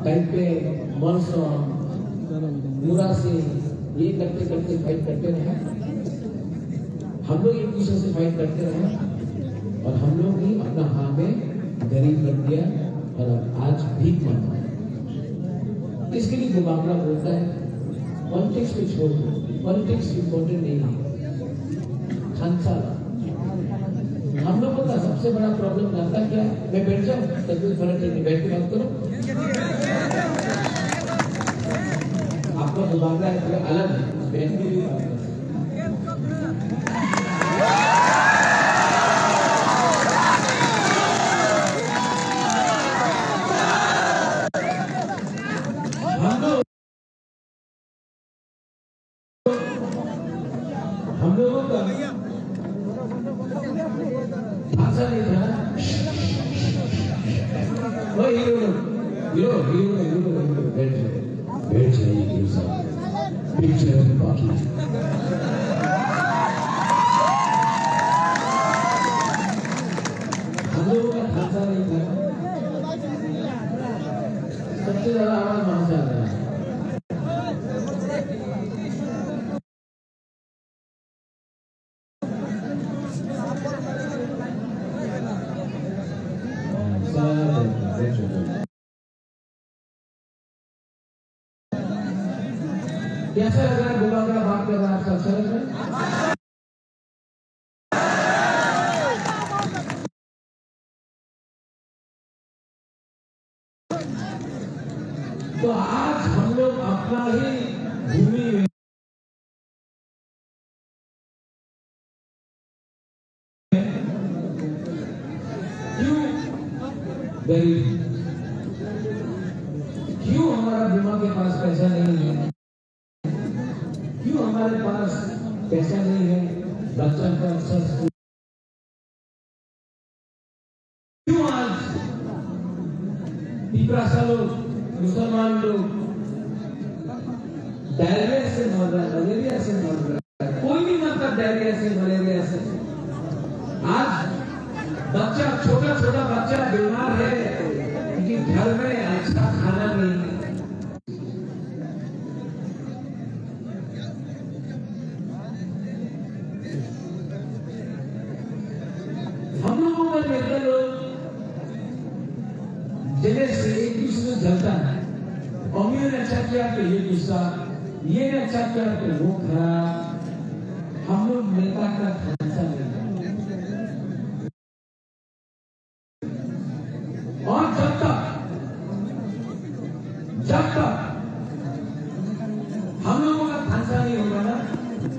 Time पे monsoon पूरा से ये करते करते फाइट करते रहे। हम लोग एक दूसरे से फाइट करते रहे और हम लोग भी अपना हाँ में गरीब कर दिया और अब आज भीख मांग रहे हैं। इसके लिए गुबागरा बोलता है पॉलिटिक्स को छोड़ दो, पॉलिटिक्स इंपॉर्टेंट नहीं है। खानसा हम लोगों का सबसे बड़ा प्रॉब्लम रहता क्या है, मैं बैठ जाऊं तभी फर्क नहीं, बैठ के बात करो। आपका गुबागरा है अलग है, बैठ के भी बात करो। हम लोगों का भाषा नहीं था। वो हीरो बैठ जाइए पिक्चर में बाकी हम लोगों का भाषा नहीं था। सबसे ज्यादा आवाज वहां से आ रहा है। कैसा लग रहा है गुबागरा बात कर रहा है आपका? अच्छा लग रहा है? तो आज हम लोग अपना ही भूमि में क्यों गरीब, क्यों हमारा बीमा के पास पैसा नहीं है, क्यों हमारे पास पैसा नहीं है बच्चा का अच्छा स्कूल, क्यों आज पिपरासा लोग मुसलमान लोग डायरिया से मर रहा है, मलेरिया से मर रहा है। कोई नहीं मरता डायरिया से मलेरिया से। आज बच्चा छोटा छोटा बच्चा बीमार है क्योंकि घर में अच्छा खाना नहीं है। हम लोगों का नेता लोग जिन्हें से एक दूसरे से जलता है, कौमियों ने अच्छा किया तो ये गुस्सा, ये ने अच्छा किया तो वो खराब। हम लोग नेता का खांसा नहीं। और जब तक हम लोगों का खांसा नहीं होगा ना,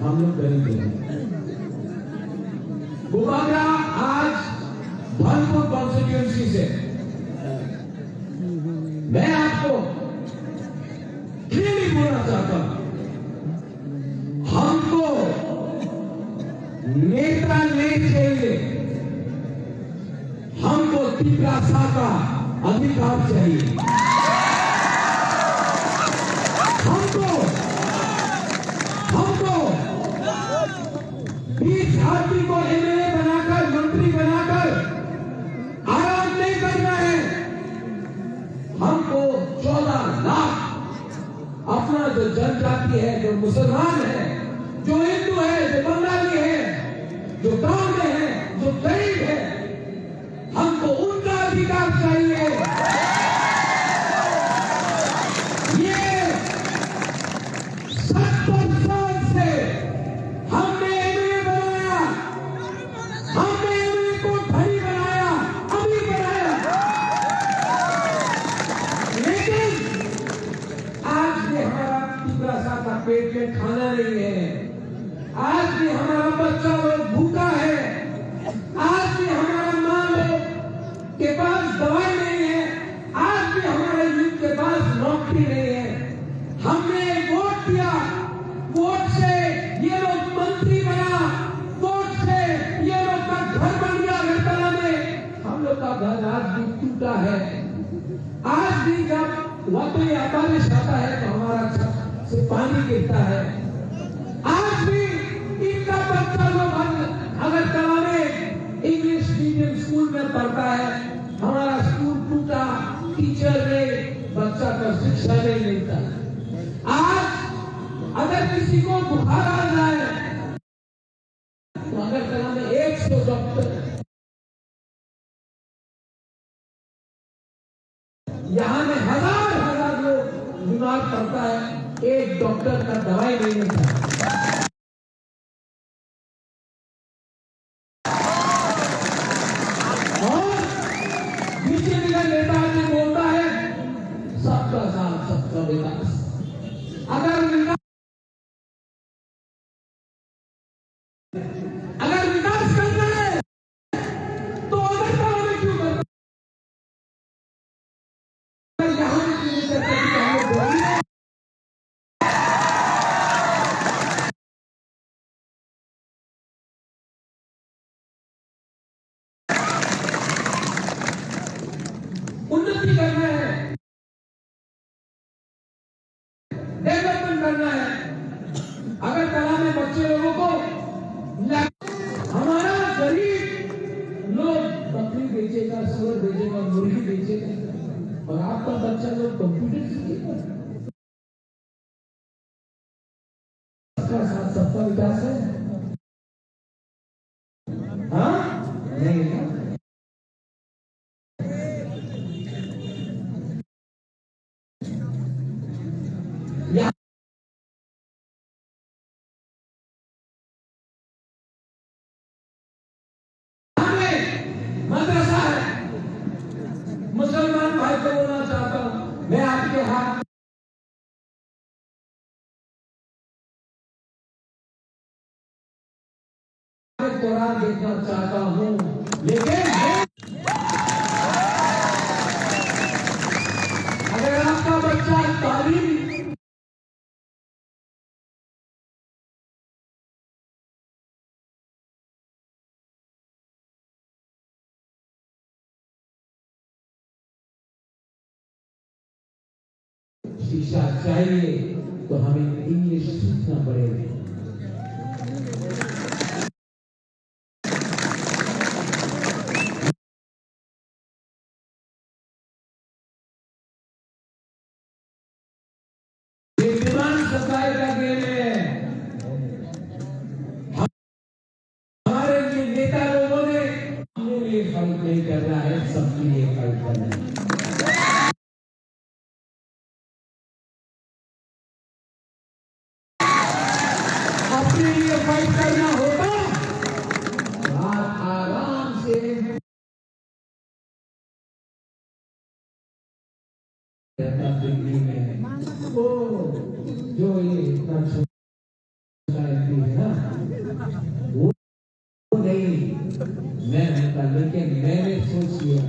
हम लोग गरीब रहेंगे। गुबागरा आज धनपुर कॉन्स्टिट्यूएंसी से मैं आपको क्लियरली बोलना चाहता हूं, हमको नेता नहीं चाहिए, हमको पिपरासा का अधिकार चाहिए। हमको 20 आदमी को एमएलए बनाकर मंत्री बनाकर आराम नहीं करना है। हमको 14 लाख अपना जो जनजाति है, जो मुसलमान है, जो हिंदू है, जो बंगाली है, जो गांव में है, जो गरीब है, हमको उनका अधिकार चाहिए। ये 70 साल से हमने एमएलए बनाया, हमने एमएलए को धनी बनाया, अभी बनाया, लेकिन आज भी हमारा पिपरासा का पेट में खाना नहीं है, आज भी हमारा बच्चा लोग भूखा है, आज भी हमारा माँ लोग के पास दवाई नहीं है, आज भी हमारे यूथ के पास नौकरी नहीं है। हमने वोट दिया, वोट से ये लोग मंत्री बना, वोट से ये लोग का घर बन गया अगरतला में। हम लोग का घर आज भी टूटा है। आज भी जब वक्त बारिश आता है तो हमारा छत से पानी गिरता है। आज भी इनका बच्चा लोग अगरतला में इंग्लिश मीडियम स्कूल में पढ़ता है, हमारा स्कूल टूटा, टीचर ने बच्चा पर शिक्षा नहीं मिलता। आज अगर किसी को बुखार आ जाए तो अगरतला में 100 डॉक्टर, यहाँ में हजार लोग बीमार पड़ता है, एक डॉक्टर का दवाई नहीं मिलता। और बीजेपी का नेता जो बोलता है सबका साथ सबका विकास, अगर विकास करना है तो अगरतला में क्यों करना है? यहाँ उन्नति करना है, डेवलपमेंट करना है। अगरतला में बच्चे लोगों को, हमारा गरीब लोग बकरी बेचेगा, सुअर बेचेगा, मुर्गी बेचेगा, और आपका बच्चा लोग कंप्यूटर सीखेगा। सबका साथ सबका विकास है, हाँ नहीं है? मदरसा है, मुसलमान भाई को बोलना चाहता हूं, मैं आपके हाथ में कुरान देखना चाहता हूं, लेकिन अगर आपका बच्चा तालीम शिक्षा चाहिए तो हमें इंग्लिश सीखना पड़ेगा। ये डिमांड सप्लाई का गेम है। हमारे जो नेता लोगों ने अपने लिए फाइट नहीं कर रहा है, सबके लिए फाइट कर रहा है। अपने लिए फाइट करना होता आप आराम से दिल्ली में वो जो ये इतना सोसाइटी है ना, वो नहीं मैं होता, लेकिन मैंने सोच लिया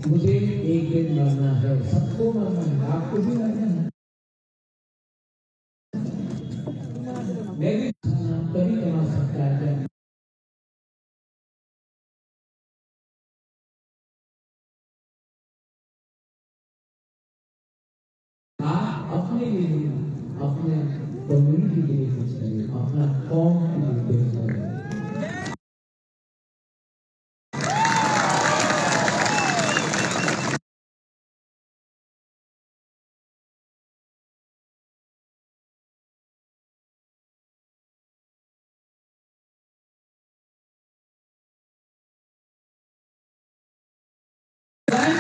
मुझे एक दिन मरना है, सबको मरना है, आपको भी मरना है, मैं भी तभी कमा सकता है। आप अपने लिए, अपने कम्युनिटी के लिए कुछ करें, अपना कौम के लिए कुछ करें।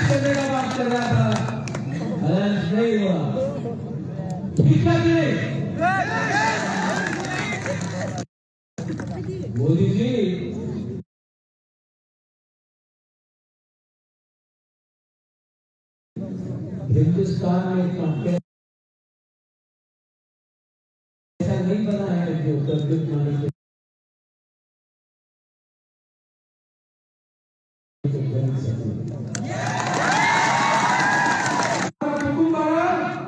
करने का बात कर रहा था, अलायंस नहीं हुआ, ठीक है कि मोदी जी हिंदुस्तान में इतना ऐसा नहीं बना है जो कब्ज माने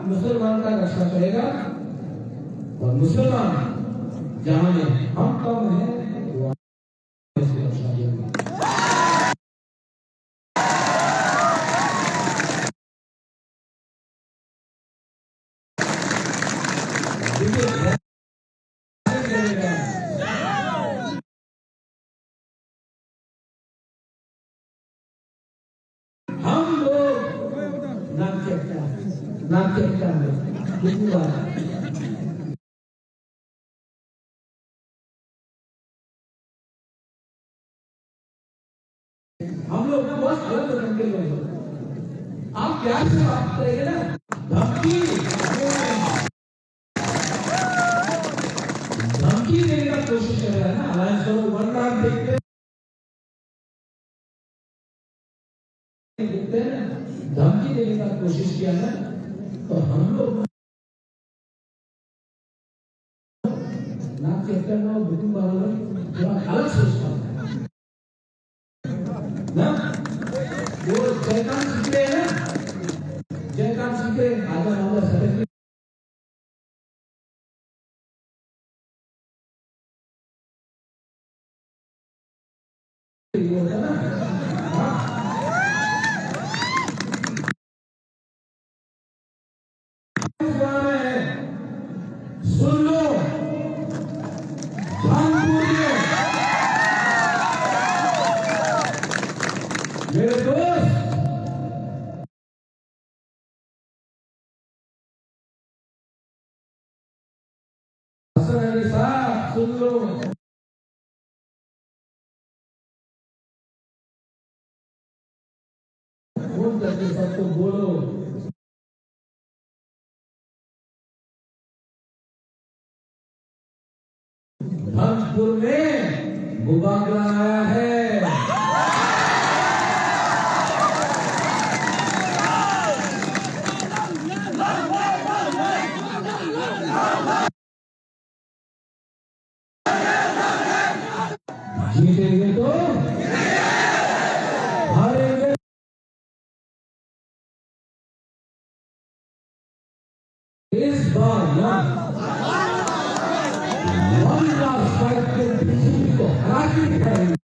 मुसलमान का रक्षा करेगा, और मुसलमान जहां में हम कम हैं नाम चेक कर लो कितनी बार हम लोग बहुत गलत रंग के लोग। आप प्यार से बात करेंगे ना, धमकी धमकी देने का कोशिश कर रहा है ना, अलायंस को वरना आप देखते हैं ना, धमकी देने का कोशिश किया ना, तो हम लोग नाम चेक करना बुद्धू वालों थोड़ा अलग सोचता है ना। वो जयकांत सिकरे है ना, जयकांत सिकरे आधा आधा सड़क होता ना। सुन लो, मेरे दोस्त, हसन अली साहब सुन लो, फोन करके सबको बोलो, धनपुर में मुबादला आया है। जीतेंगे तो हारेंगे। इस बार ना वन लास्ट फाइट के बीजेपी को हरा के दिखाएंगे।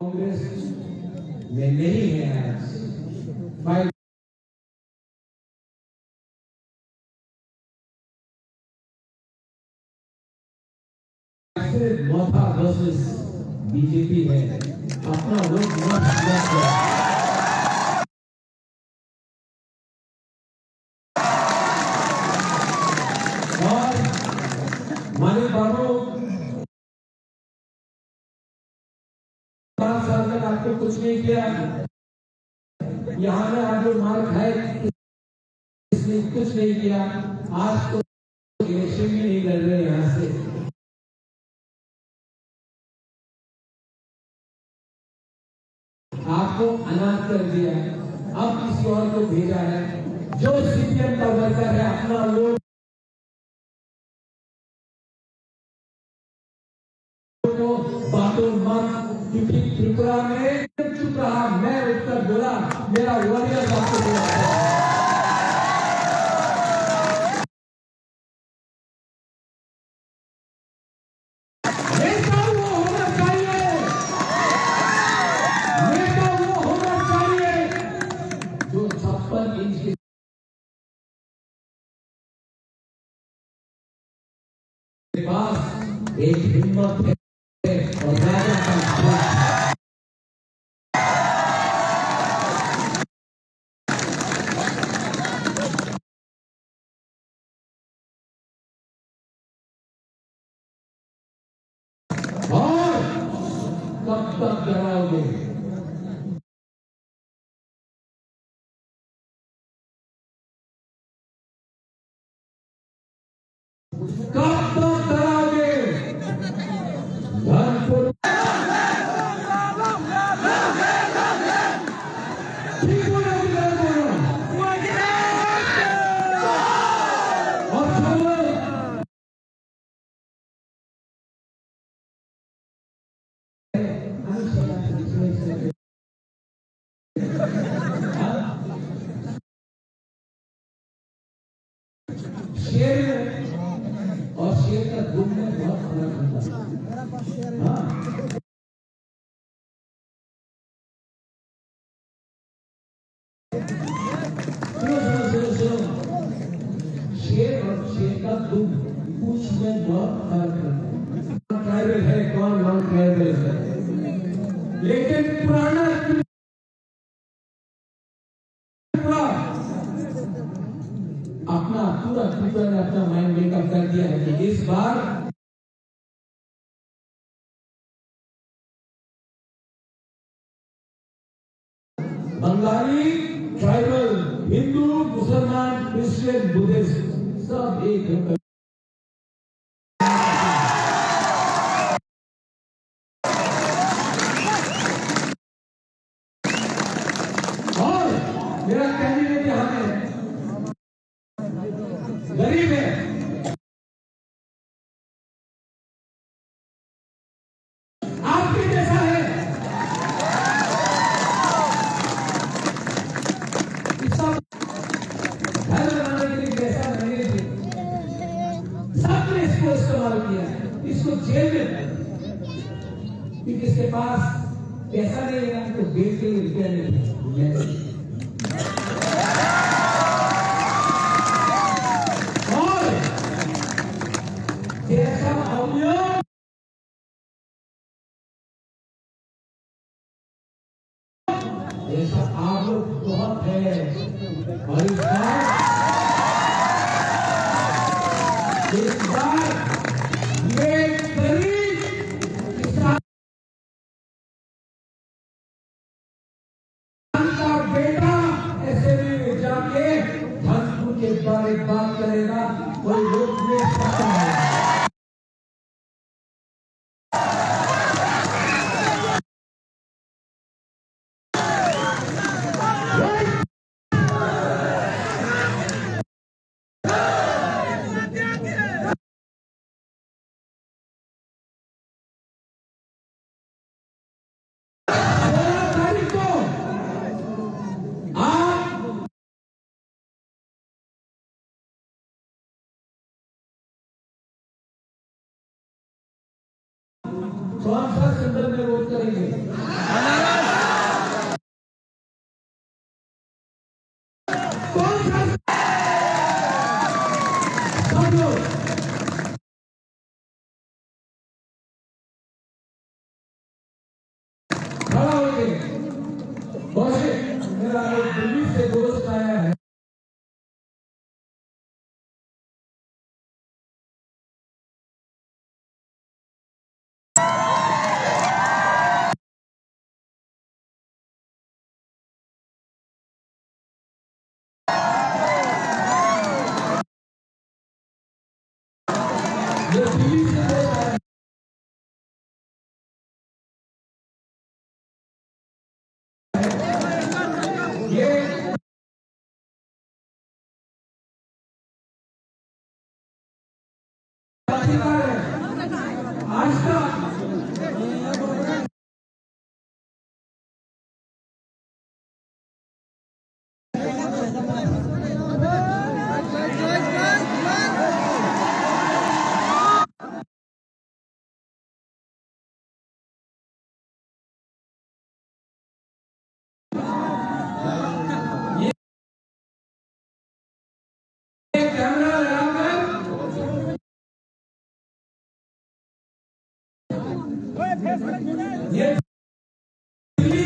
कांग्रेस में नहीं है फाइट सिर्फ मोथा वर्सेस बीजेपी है, अपना लोग मत और माने बाबू 5 साल तक आपको कुछ नहीं किया, यहाँ में आप जो मार खाए इसने कुछ नहीं किया, आज तो इलेक्शन भी नहीं लड़ रहे यहाँ से। आपको अनाथ कर दिया है, अब किसी और को भेजा है। जो सीपीएम का वर्कर है अपना लोग तो बातों मत, क्योंकि त्रिपुरा में चुप रहा, मैं उत्तर बोला, मेरा वॉरियर आपको बोला पास एक हिम्मत है और राजा का और कब तक डराओगे? कब तक डराओगे? धनपुर शेर और शेर का दुख में बहुत फर्क होता है। हाँ, उसमें बहुत फर्क है। ट्राइबल है कौन नॉन ट्राइबल है, लेकिन पुराना अपना पूरा ट्रिब्यूनल ने अपना माइंड मेकअप कर दिया है कि इस बार बंगाली, ट्राइबल, हिंदू, मुसलमान, क्रिश्चियन, बुद्धिस्ट सब एक होकर और मेरा कैंडिडेट यहाँ है, गरीब है, आपके जैसा है, सब घर बनाने के लिए पैसा नहीं थे, सबने इसको इस्तेमाल किया, इसको जेल में, क्योंकि इसके पास पैसा नहीं है तो बेच के रुपया नहीं। और ऐसा अवयव ऐसा आप लोग बहुत है, और इस बार ये गरीब किसान का बेटा ऐसे में जाके धनपुर के बारे में बात करेगा, कोई रोक नहीं सकता है। कौन सा सेंटर में वोट करेंगे? कौन सा? सब लोग खड़ा हो गए। मेरा एक दिल्ली से दोस्त आया है, ये दिल्ली से दोस्त आया है। ये पत्रकार है, आज तक कैमरा लगाकर ये दिल्ली